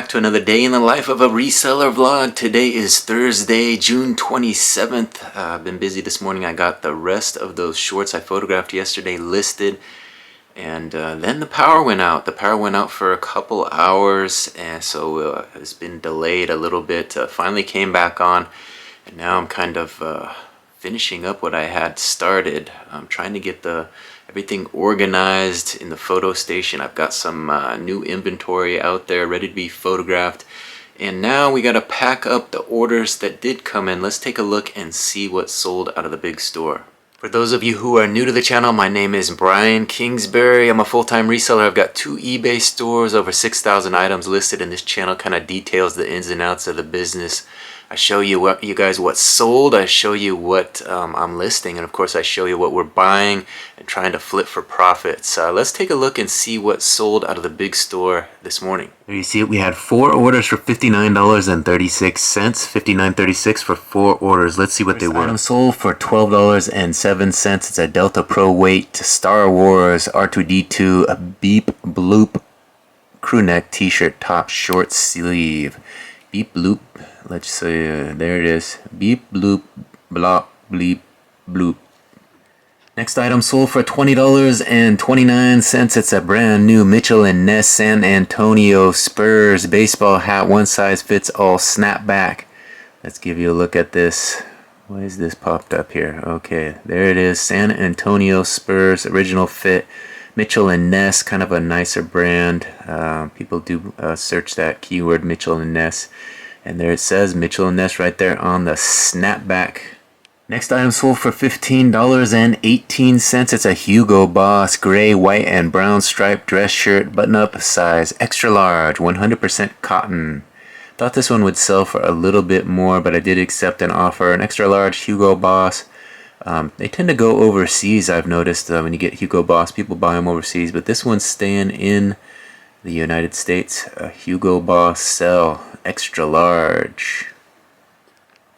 back to another day in the life of a reseller vlog. Today is Thursday, June 27th. I've been busy this morning. I got the rest of those shorts I photographed yesterday listed. And then the power went out. The power went out for a couple hours, and so it's been delayed a little bit. Finally came back on, and now I'm kind of finishing up what I had started. I'm trying to get everything organized in the photo station. I've got some new inventory out there ready to be photographed. And now we got to pack up the orders that did come in. Let's take a look and see what sold out of the big store. For those of you who are new to the channel, my name is Brian Kingsbury. I'm a full-time reseller. I've got 2 eBay stores, over 6,000 items listed, and this channel kind of details the ins and outs of the business. I show you what's sold, I show you what I'm listing, and of course I show you what we're buying and trying to flip for profits. Let's take a look and see what sold out of the big store this morning. There you see it. We had 4 orders for $59.36. $59.36 for 4 orders. Let's see what they were. Item sold for $12.07. It's a Delta Pro weight Star Wars R2-D2 a Beep Bloop crew neck t-shirt top short sleeve. Beep bloop. Let's see, there it is. Beep bloop blop bleep bloop. Next item sold for $20.29. It's a brand new Mitchell & Ness San Antonio Spurs baseball hat. One size fits all snapback. Let's give you a look at this. Why is this popped up here? Okay, there it is. San Antonio Spurs original fit. Mitchell & Ness, kind of a nicer brand. People do search that keyword Mitchell & Ness. And there it says Mitchell & Ness right there on the snapback. Next item sold for $15.18. It's a Hugo Boss gray, white, and brown striped dress shirt, button-up size extra large, 100% cotton. Thought this one would sell for a little bit more, but I did accept an offer. An extra large Hugo Boss. They tend to go overseas, I've noticed. When you get Hugo Boss, people buy them overseas, but this one's staying in the United States. A Hugo Boss sell, extra large.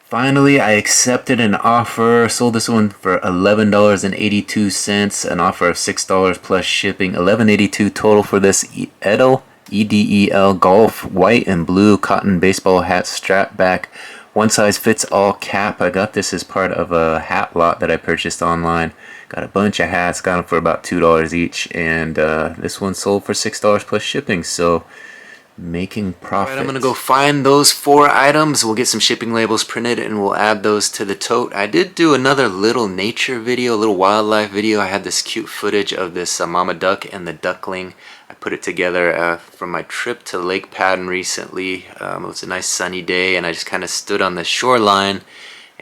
Finally, I accepted an offer. Sold this one for $11.82. An offer of $6 plus shipping. $11.82 total for this Edel, EDEL Golf white and blue cotton baseball hat strap back. One size fits all cap. I got this as part of a hat lot that I purchased online. Got a bunch of hats, got them for about $2 each, and this one sold for $6 plus shipping, so making profit. Alright, I'm gonna go find those 4 items. We'll get some shipping labels printed and we'll add those to the tote. I did do another little nature video, a little wildlife video. I had this cute footage of this mama duck and the duckling. I put it together from my trip to Lake Padden recently. It was a nice sunny day and I just kind of stood on the shoreline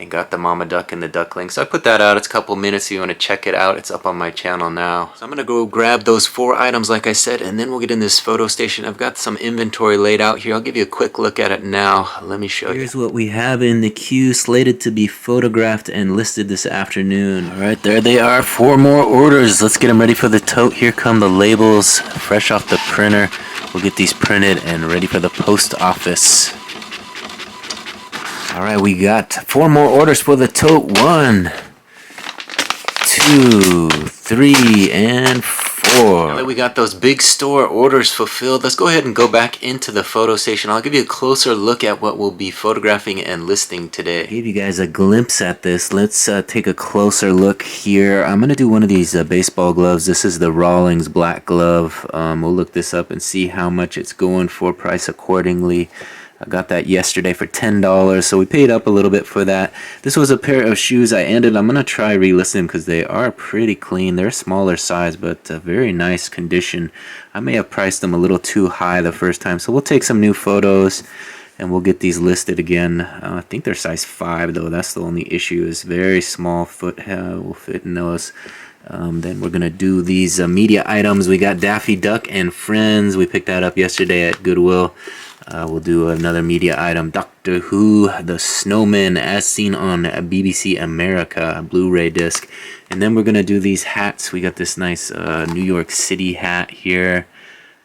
and got the mama duck and the duckling. So I put that out. It's a couple minutes if you want to check it out. It's up on my channel now. So I'm going to go grab those 4 items like I said, and then we'll get in this photo station. I've got some inventory laid out here. I'll give you a quick look at it now. Let me show you. Here's what we have in the queue, slated to be photographed and listed this afternoon. Alright, there they are. 4 more orders. Let's get them ready for the tote. Here come the labels, fresh off the printer. We'll get these printed and ready for the post office. Alright, we got 4 more orders for the tote. 1, 2, 3, and 4. Now that we got those big store orders fulfilled, let's go ahead and go back into the photo station. I'll give you a closer look at what we'll be photographing and listing today. I gave you guys a glimpse at this. Let's take a closer look here. I'm going to do one of these baseball gloves. This is the Rawlings black glove. We'll look this up and see how much it's going for, price accordingly. I got that yesterday for $10, so we paid up a little bit for that. This was a pair of shoes I'm going to try relisting them because they are pretty clean. They're a smaller size, but very nice condition. I may have priced them a little too high the first time, so we'll take some new photos and we'll get these listed again. I think they're size 5, though. That's the only issue, is very small foot will fit in those. Then we're going to do these media items. We got Daffy Duck and Friends. We picked that up yesterday at Goodwill. We'll do another media item, Doctor Who, The Snowman, as seen on BBC America, Blu-ray disc. And then we're going to do these hats. We got this nice New York City hat here,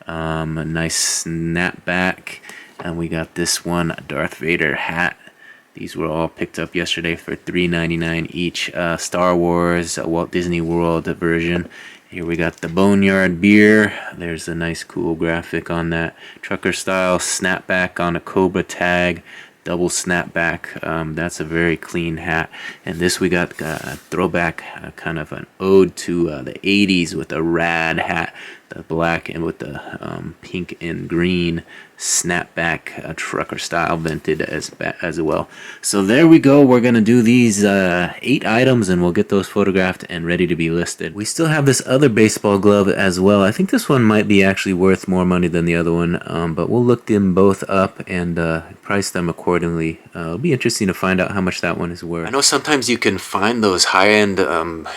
a nice snapback. And we got this one, Darth Vader hat. These were all picked up yesterday for $3.99 each. Star Wars, Walt Disney World version. Here we got the Boneyard beer. There's a nice cool graphic on that. Trucker style snapback on a Cobra tag. Double snapback. That's a very clean hat. And this we got a throwback, kind of an ode to the 80s with a rad hat. The black and with the pink and green snapback, trucker style vented as well. So there we go. We're gonna do these 8 items and we'll get those photographed and ready to be listed. We still have this other baseball glove as well. I think this one might be actually worth more money than the other one, but we'll look them both up and price them accordingly. It'll be interesting to find out how much that one is worth. I know sometimes you can find those high-end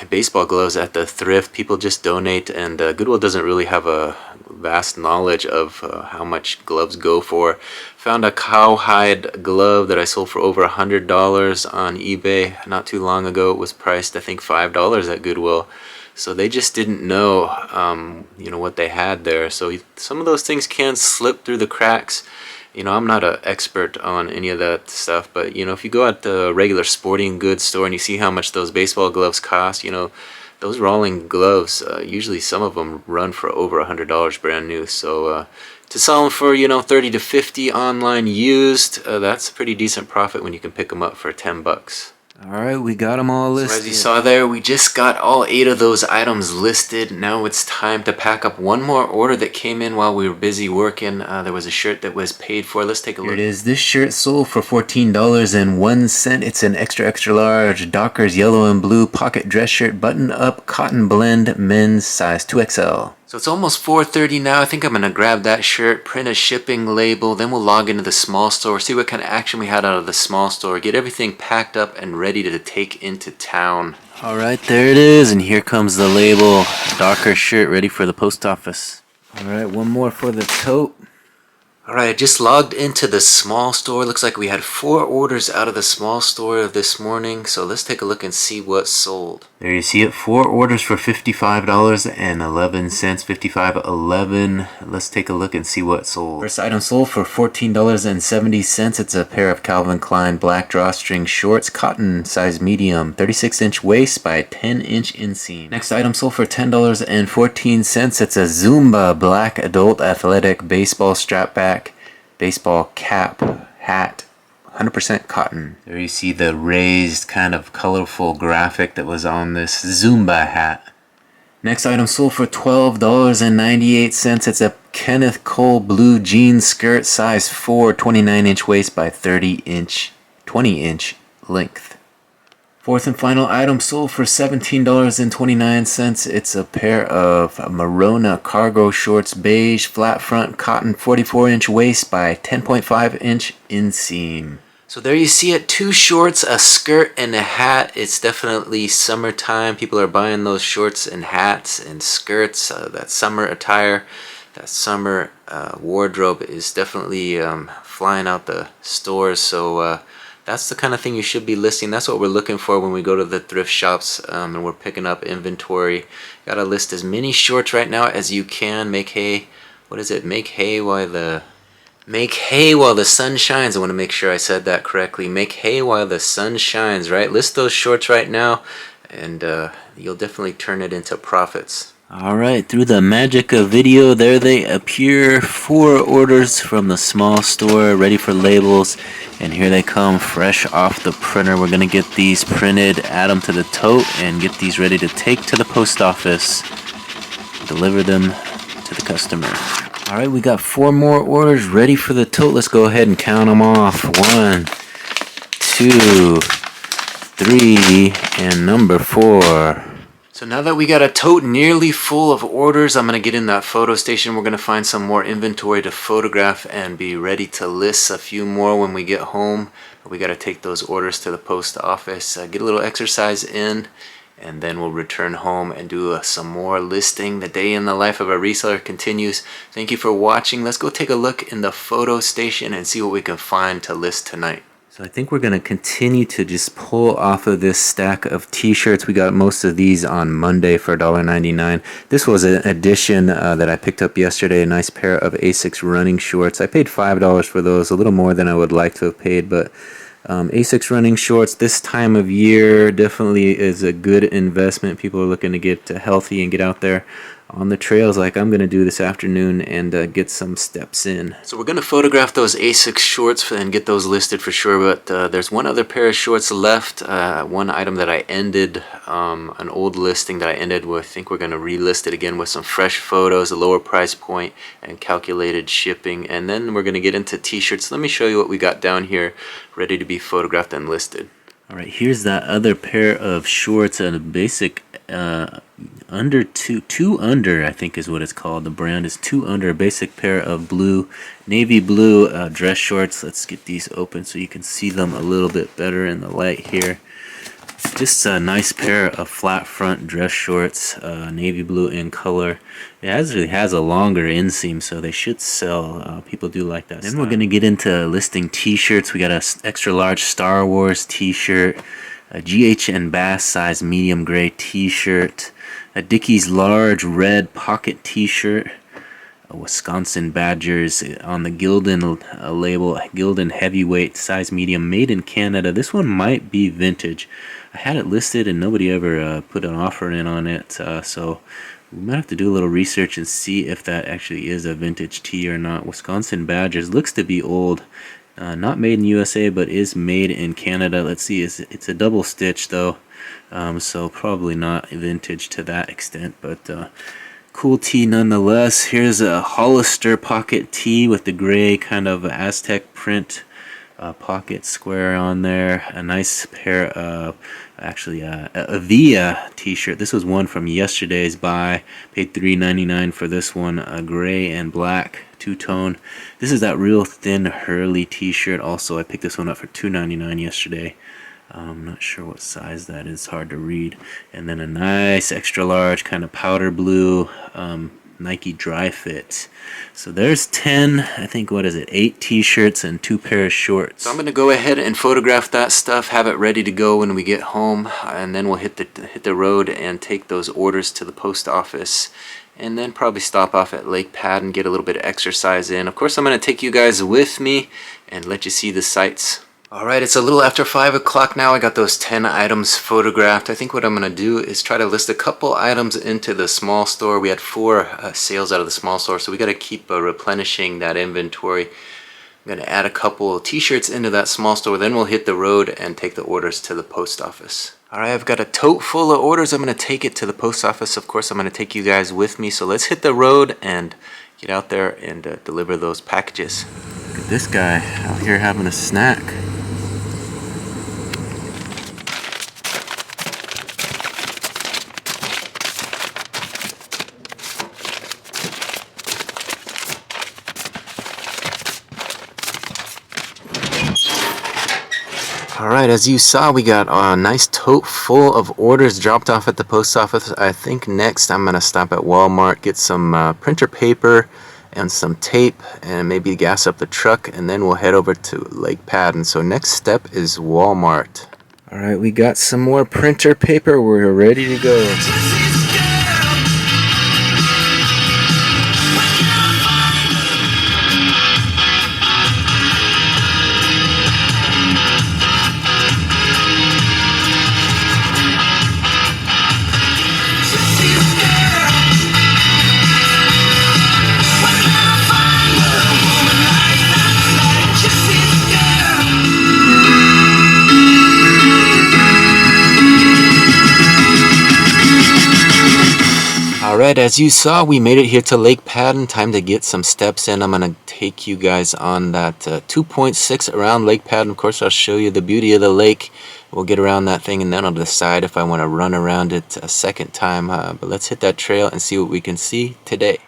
baseball gloves at the thrift. People just donate, and Goodwill doesn't really have a vast knowledge of how much gloves go for. Found a cowhide glove that I sold for over $100 on eBay not too long ago. It was priced, I think, $5 at Goodwill. So they just didn't know, you know, what they had there. So some of those things can slip through the cracks. You know, I'm not an expert on any of that stuff, but, you know, if you go at the regular sporting goods store and you see how much those baseball gloves cost, you know, those rolling gloves, usually some of them run for over $100 brand new. So to sell them for, you know, 30 to 50 online used, that's a pretty decent profit when you can pick them up for 10 bucks. Alright, we got them all listed. So as you saw there, we just got all 8 of those items listed. Now it's time to pack up one more order that came in while we were busy working. There was a shirt that was paid for. Let's take a look. Here it is. This shirt sold for $14.01. It's an extra large Dockers yellow and blue pocket dress shirt, button up, cotton blend, men's size 2XL. So it's almost 4:30 now. I think I'm going to grab that shirt, print a shipping label, then we'll log into the small store, see what kind of action we had out of the small store, get everything packed up and ready to take into town. Alright, there it is, and here comes the label. Docker shirt ready for the post office. Alright, one more for the tote. Alright, I just logged into the small store. Looks like we had 4 orders out of the small store this morning. So let's take a look and see what sold. There you see it, 4 orders for $55.11, $55.11. Let's take a look and see what sold. First item sold for $14.70. It's a pair of Calvin Klein black drawstring shorts, cotton, size medium, 36-inch waist by 10-inch inseam. Next item sold for $10.14. It's a Zumba black adult athletic baseball strap back, baseball cap, hat, 100% cotton. There you see the raised kind of colorful graphic that was on this Zumba hat. Next item sold for $12.98. It's a Kenneth Cole blue jean skirt, size 4, 29-inch waist by 20-inch length. Fourth and final item sold for $17.29. It's a pair of Marona cargo shorts, beige, flat front, cotton, 44-inch waist by 10.5-inch inseam. So there you see it, 2 shorts, a skirt, and a hat. It's definitely summertime. People are buying those shorts and hats and skirts. That summer attire, that summer wardrobe is definitely flying out the stores. So that's the kind of thing you should be listing. That's what we're looking for when we go to the thrift shops and we're picking up inventory. Gotta list as many shorts right now as you can. Make hay. What is it? Make hay while the sun shines. I want to make sure I said that correctly. Make hay while the sun shines, right? List those shorts right now and you'll definitely turn it into profits. Alright, through the magic of video, there they appear. 4 orders from the small store, ready for labels. And here they come, fresh off the printer. We're going to get these printed, add them to the tote, and get these ready to take to the post office. Deliver them to the customer. Alright, we got 4 more orders ready for the tote. Let's go ahead and count them off. 1, 2, 3, and number 4. So now that we got a tote nearly full of orders, I'm going to get in that photo station. We're going to find some more inventory to photograph and be ready to list a few more when we get home. We got to take those orders to the post office, get a little exercise in, and then we'll return home and do some more listing. The day in the life of a reseller continues. Thank you for watching. Let's go take a look in the photo station and see what we can find to list tonight. So I think we're going to continue to just pull off of this stack of t-shirts. We got most of these on Monday for $1.99. This was an addition that I picked up yesterday, a nice pair of Asics running shorts. I paid $5 for those, a little more than I would like to have paid, but Asics running shorts this time of year definitely is a good investment. People are looking to get healthy and get out there on the trails like I'm going to do this afternoon and get some steps in. So we're going to photograph those Asics shorts and get those listed for sure, but there's one other pair of shorts left. One item that I ended, an old listing that I ended with. I think we're going to relist it again with some fresh photos, a lower price point, and calculated shipping. And then we're going to get into t-shirts. Let me show you what we got down here ready to be photographed and listed. All right, here's that other pair of shorts and a basic under two under, I think is what it's called. The brand is 2 Under, a basic pair of blue, navy blue dress shorts. Let's get these open so you can see them a little bit better in the light here. Just a nice pair of flat front dress shorts, navy blue in color. It actually has a longer inseam, so they should sell. People do like that. Then we're going to get into listing t-shirts. We got a extra large Star Wars t-shirt, a GH& Bass size medium gray t-shirt, a Dickies large red pocket t-shirt, a Wisconsin Badgers on the Gildan label, Gildan heavyweight size medium, made in Canada. This one might be vintage. I had it listed and nobody ever put an offer in on it, so we might have to do a little research and see if that actually is a vintage tee or not. Wisconsin Badgers looks to be old. Not made in USA, but is made in Canada. Let's see, it's a double stitch though, so probably not vintage to that extent, but cool tee nonetheless. Here's a Hollister pocket tee with the gray kind of Aztec print pocket square on there. A nice pair of, actually a Via t-shirt. This was one from yesterday's buy. Paid $3.99 for this one, a gray and black two-tone. This is that real thin Hurley t-shirt. Also, I picked this one up for $2.99 yesterday. I'm not sure what size that is, hard to read. And then a nice extra large kind of powder blue Nike Dry Fit. So there's 10, I think, what is it, 8 t-shirts and 2 pairs of shorts. So I'm going to go ahead and photograph that stuff, have it ready to go when we get home, and then we'll hit the road and take those orders to the post office, and then probably stop off at Lake Padden, get a little bit of exercise in. Of course, I'm going to take you guys with me and let you see the sights. Alright, it's a little after 5 o'clock now. I got those 10 items photographed. I think what I'm going to do is try to list a couple items into the small store. We had 4 sales out of the small store, so we got to keep replenishing that inventory. I'm going to add a couple t-shirts into that small store, then we'll hit the road and take the orders to the post office. Alright, I've got a tote full of orders. I'm going to take it to the post office. Of course, I'm going to take you guys with me, so let's hit the road and get out there and deliver those packages. Look at this guy out here having a snack. Alright, as you saw, we got a nice tote full of orders dropped off at the post office. I think next I'm going to stop at Walmart, get some printer paper and some tape, and maybe gas up the truck, and then we'll head over to Lake Padden. So next step is Walmart. Alright, we got some more printer paper. We're ready to go. Alright, as you saw, we made it here to Lake Padden. Time to get some steps in. I'm going to take you guys on that 2.6 around Lake Padden. Of course, I'll show you the beauty of the lake. We'll get around that thing and then I'll decide if I want to run around it a second time. But let's hit that trail and see what we can see today.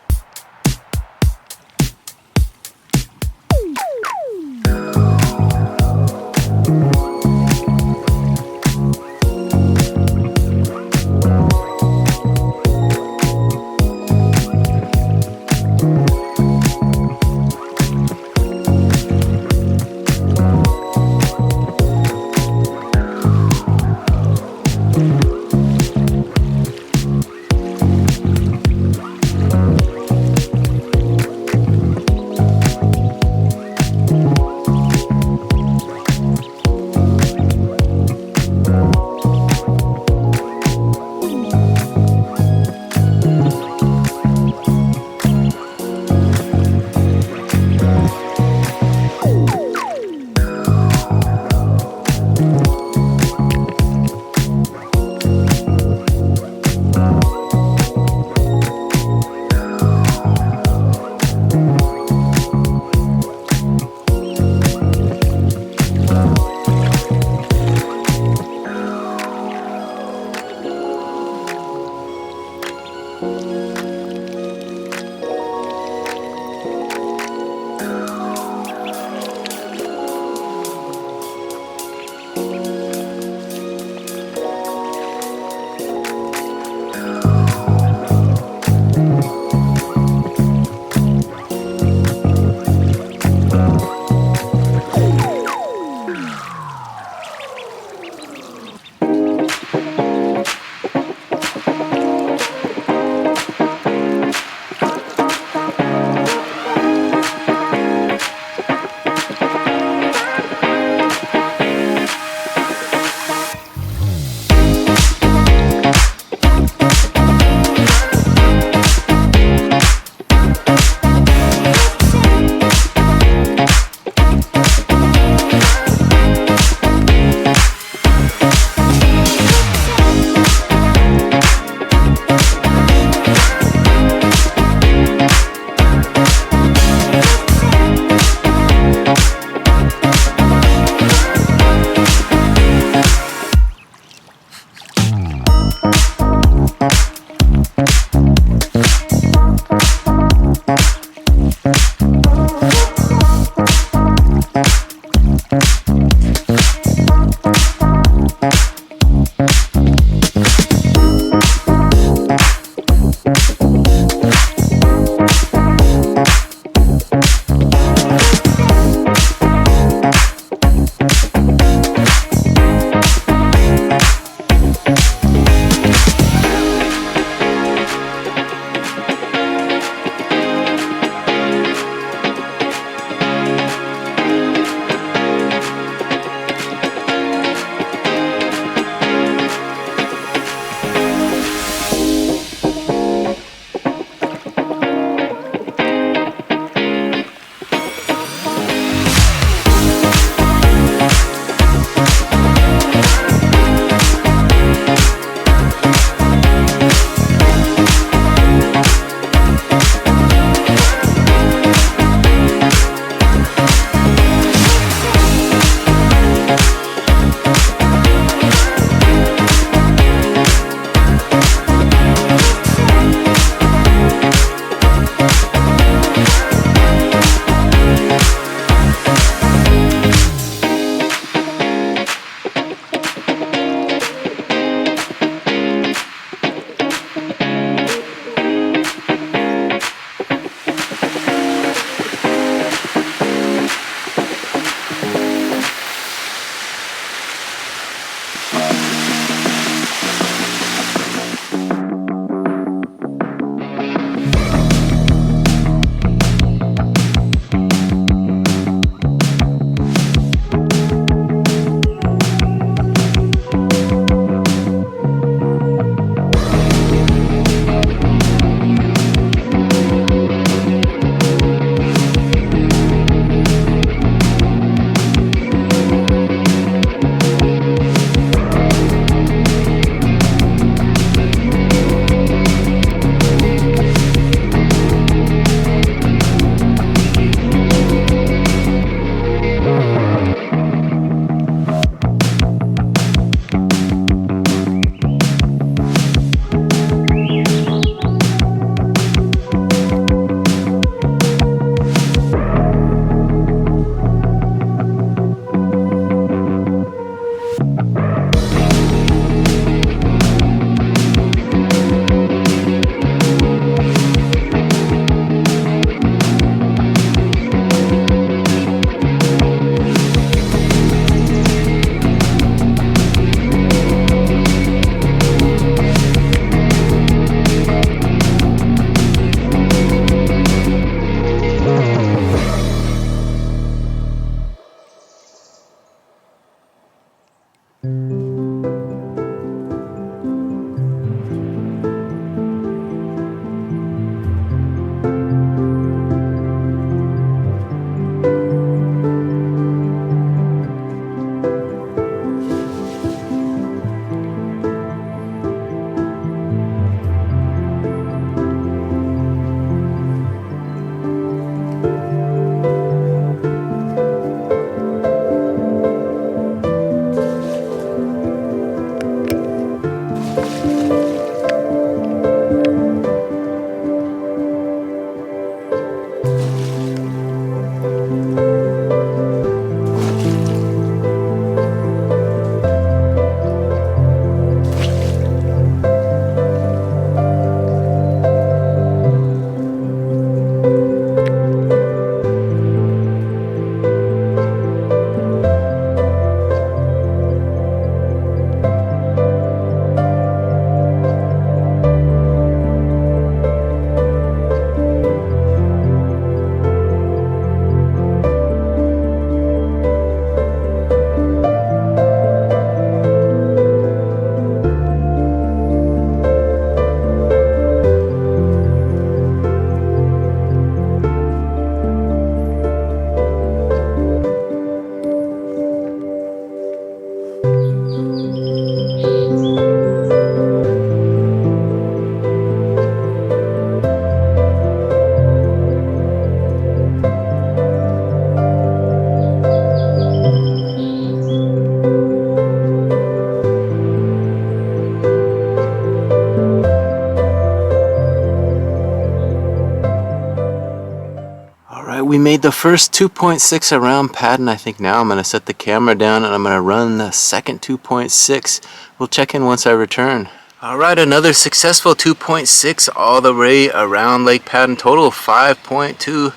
made the first 2.6 around Padden. I think now I'm going to set the camera down and I'm going to run the second 2.6. We'll check in once I return. Alright, another successful 2.6 all the way around Lake Padden. Total 5.2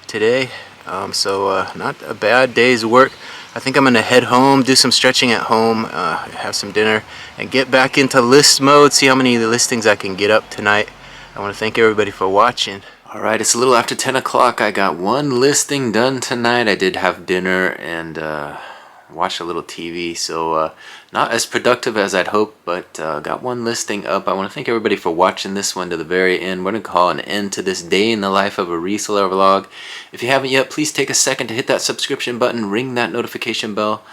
today. Not a bad day's work. I think I'm going to head home, do some stretching at home, have some dinner, and get back into list mode, see how many listings I can get up tonight. I want to thank everybody for watching. Alright, it's a little after 10 o'clock. I got one listing done tonight. I did have dinner and watched a little TV, so not as productive as I'd hoped, but got one listing up. I want to thank everybody for watching this one to the very end. We're going to call an end to this day in the life of a reseller vlog. If you haven't yet, please take a second to hit that subscription button, ring that notification bell,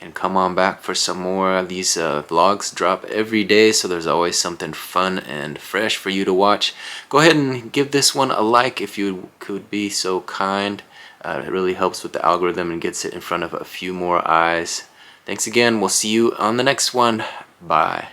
and come on back for some more. These vlogs drop every day, so there's always something fun and fresh for you to watch. Go ahead and give this one a like if you could be so kind. It really helps with the algorithm and gets it in front of a few more eyes. Thanks again. We'll see you on the next one. Bye.